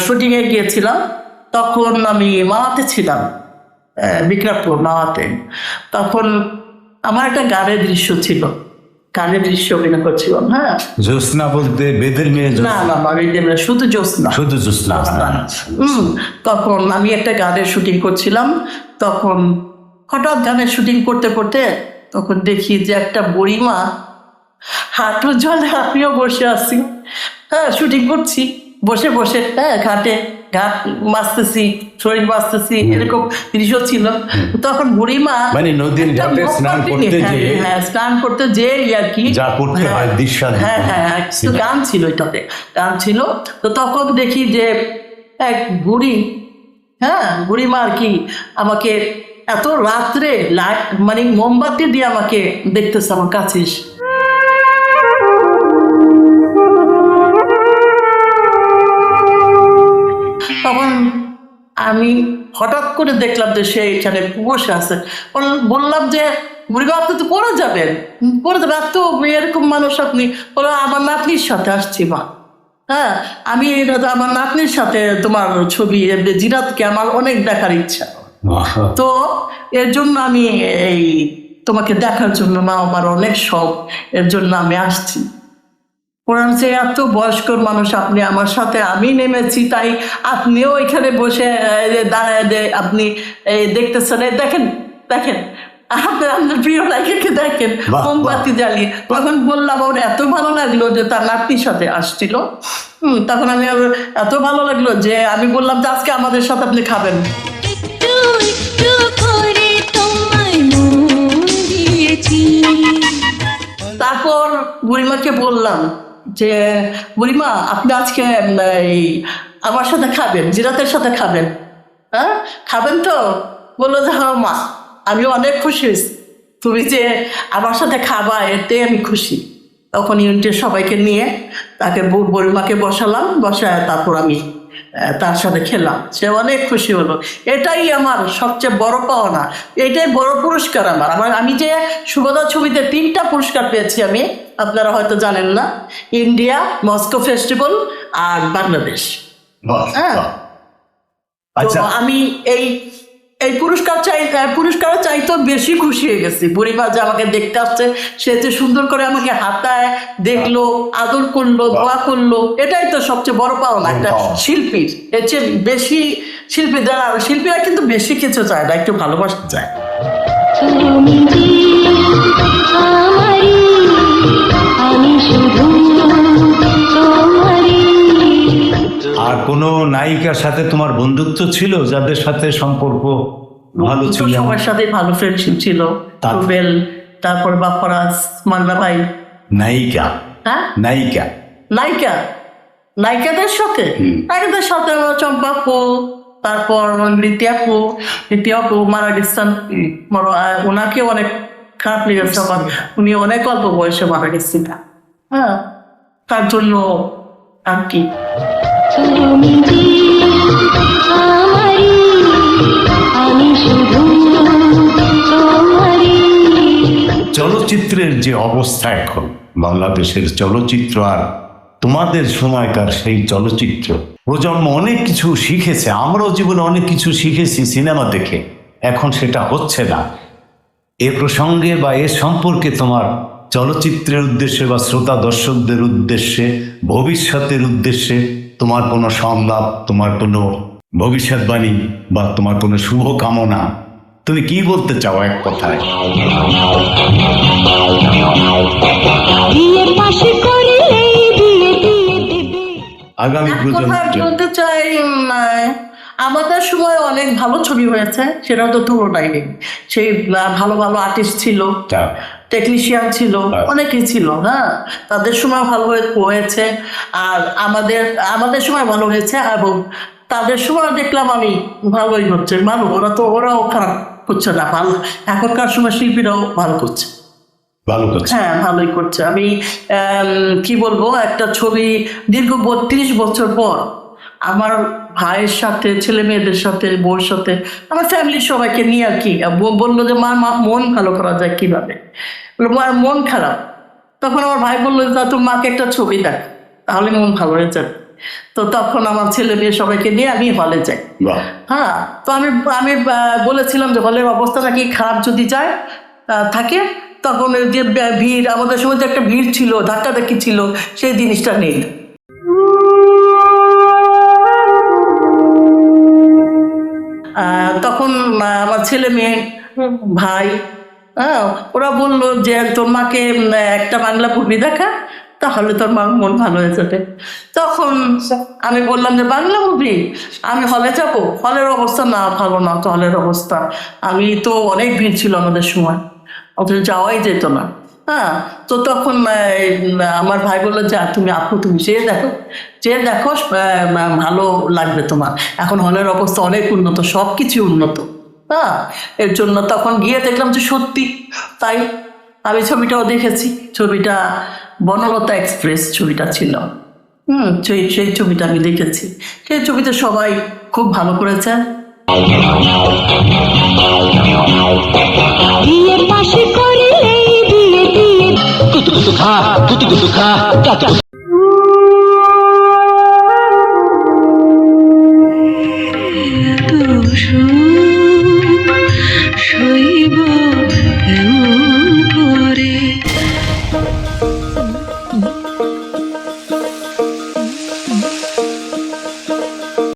শুটিংয়ে গিয়েছিলাম। তখন আমি মাওয়াতে ছিলাম, বিক্রমপুর মাওয়াতে। তখন আমার একটা গানের দৃশ্য ছিল, গানের দৃশ্য অভিনয় করছিলাম। হ্যাঁ, জ্যোৎস্না বলতে বেদের মেয়ে? না না না, শুধু জ্যোৎস্না, শুধু জ্যোৎস্না। তখন আমি একটা গানের শুটিং করছিলাম। তখন হঠাৎ গানের শুটিং করতে করতে তখন দেখি যে একটা বুড়িমা হাঁটু জলে আমিও বসে আছি। হ্যাঁ, শুটিং করছি বসে বসে, হ্যাঁ, ঘাট মাছতেছি, শরীর মাছতেছি, এরকম দৃশ্য ছিল। তখন বুড়িমা মানে নদীর ঘাটে স্নান করতে যেয়ে, হ্যাঁ, স্নান করতে যেয়ে আর কি যা করতে হয় দৃশ্যাদি। হ্যাঁ হ্যাঁ, গান ছিল, এটাতে গান ছিল। তো তখন দেখি যে এক বুড়ি, হ্যাঁ, বুড়িমা আর কি আমাকে এত রাত্রে মানে মোমবাতি দিয়ে আমাকে দেখতেছে আমার কাছে এসে। তখন আমি হঠাৎ করে দেখলাম যে সে এখানে বসে আছে। বললাম যে বুড়িমা, আপনি তো পড়ে যাবেন, এত এরকম মানুষ আপনি? বলো, আমার নাতনির সাথে আসছি মা। হ্যাঁ, আমি আমার নাতনির সাথে তোমার ছবি জিরাতকে আমার অনেক দেখার ইচ্ছা, তো এর জন্য আমি এই তোমাকে দেখার জন্য, মা আমার অনেক শখ, এর জন্য আমি আসছি। ওরা যে এত বয়স্ক মানুষ, আপনি আমার সাথে, আমি নেমেছি তাই আপনিও এখানে বসে দাঁড়ায় আপনি দেখতেছেন, দেখেন দেখেন আপনার প্রিয় নায়িকাকে দেখেন মোমবাতি জ্বালিয়ে। তখন বললাম, ওর এত ভালো লাগলো যে তার নাতনির সাথে আসছিল। তখন আমি এত ভালো লাগলো যে আমি বললাম যে আজকে আমাদের সাথে আপনি খাবেন। তারপর বুড়িমাকে বললাম যে বুড়িমা, আপনি আজকে আমার সাথে খাবেন, জিরাতের সাথে খাবেন, হ্যাঁ খাবেন তো? বললো যে হ্যাঁ মা, আমি অনেক খুশি হয়েছি, তুমি যে আমার সাথে খাবা এতে আমি খুশি। তখন ইউনিটের সবাইকে নিয়ে তাকে বুড়িমাকে বসালাম, বসায় তারপর আমি তার সাথে খেলাম। সে অনেক খুশি হলো। এটাই আমার সবচেয়ে বড় পাওনা, এটাই বড় পুরস্কার আমার। আমি যে সুভদ্রা ছবিতে 3টা পুরস্কার পেয়েছি আমি, আপনারা হয়তো জানেন না, ইন্ডিয়া, মস্কো ফেস্টিভ্যাল আর বাংলাদেশ। হ্যাঁ, তো আমি এই পুরস্কার চাইতেও বেশি খুশি হয়ে গেছি। বুড়িমা যে আমাকে দেখতে আসছে, সে যে সুন্দর করে আমাকে হাতায় দেখলো, আদর করলো, দোয়া করলো, এটাই তো সবচেয়ে বড় পাওনা একটা শিল্পীর। এর চেয়ে বেশি শিল্পীরা কিন্তু বেশি কিছু চায় না, একটু ভালোবাসতে চায়। আর কোনো নায়িকার সাথে তোমার বন্ধুত্ব ছিল, যাদের সাথে সম্পর্ক ভালো ছিল? সবার সাথে ভালো ফ্রেন্ডশিপ ছিল। রুবেল, তারপর বাপ্পারাজ, মান্না ভাই। নায়িকা? হ্যাঁ, নায়িকাদের সাথে আমার চম্পা আপু, তারপর রীতি আপু মারা গেছেন। ওনাকে অনেক খারাপ লেগেছে আমার, উনি অনেক অল্প বয়সে মারা গেছেন। হ্যাঁ, তার জন্য আর কি। চলচ্চিত্রের যে অবস্থা এখন, বাংলাদেশের চলচ্চিত্র আর তোমাদের সময়কার সেই চলচ্চিত্র, প্রজন্ম অনেক কিছু শিখেছে। আমরাও জীবনে অনেক কিছু শিখেছি সিনেমা দেখে, এখন সেটা হচ্ছে না। এ প্রসঙ্গে বা এ সম্পর্কে তোমার চলচ্চিত্রের উদ্দেশ্যে বা শ্রোতা দর্শকদের উদ্দেশ্যে, ভবিষ্যতের উদ্দেশ্যে তোমার কোনো সংলাপ, তোমার কোনো ভবিষ্যৎবাণী বা তোমার কোনো শুভকামনা, তুমি কি বলতে চাও এক কথায়? আগামী বলতে চাই, আমাদের সময় অনেক ভালো ছবি হয়েছে, সেটা তো তুলনায় নেই। সেই ভালো ভালো আর্টিস্ট ছিল, টেকনিশিয়ান ছিল, অনেকেই ছিল। হ্যাঁ, তাদের সময় ভালো হয়েছে, আর আমাদের সময় ভালো হয়েছে, এবং তাদের সময় দেখলাম আমি ভালোই হচ্ছে। ওরাও খারাপ করছে না, ভালো। এখনকার সময় শিল্পীরাও ভালো করছে। হ্যাঁ, ভালোই করছে। আমি কি বলবো, একটা ছবি দীর্ঘ 32 বছর পর আমার ভাইয়ের সাথে, ছেলে মেয়েদের সাথে, বউর সাথে, আমার ফ্যামিলির সবাইকে নিয়ে আর কি বললো যে মা মন ভালো করা যায় কিভাবে। মার মন খারাপ, তখন আমার ভাই বললো যে তোর মাকে একটা ছবি দেখ, তাহলে মন ভালো হয়ে যাবে। তো তখন আমার ছেলে মেয়ে সবাইকে নিয়ে আমি হলে যাই। বাহ। হ্যাঁ, তো আমি আমি বলেছিলাম যে হলের অবস্থা নাকি খারাপ যদি যায় থাকে, তখন ওই যে ভিড়, আমাদের সময় যে একটা ভিড় ছিল, ধাক্কাধাক্কি ছিল, সেই জিনিসটা নেই। তখন আমার ছেলে মেয়ে, ভাই, হ্যাঁ, ওরা বললো যে তোর মাকে একটা বাংলা মুভি দেখা, তাহলে তোর মা মন ভালো হয়ে যাবে। তখন আমি বললাম যে বাংলা মুভি আমি হলে যাব? হলের অবস্থা না, ভালো না তো হলের অবস্থা। আমি তো অনেক ভিড় ছিল আমাদের সময়, অথচ যাওয়াই যেত না। হ্যাঁ, তো তখন আমার ভাই বললো যা তুমি আপু তুমি চেয়ে দেখো ভালো লাগবে তোমার। এখন হলের অবস্থা অনেক উন্নত, সব কিছু উন্নত। হ্যাঁ, এর জন্য তখন গিয়ে দেখলাম যে সত্যি তাই। আমি ছবিটাও দেখেছি, ছবিটা বনলতা এক্সপ্রেস ছবিটা ছিল। সেই ছবিটা আমি দেখেছি। সেই ছবিতে সবাই খুব ভালো করেছে। বিয়ের পাশে করে এই বিয়ে দিয়ে কুতু কুতু খা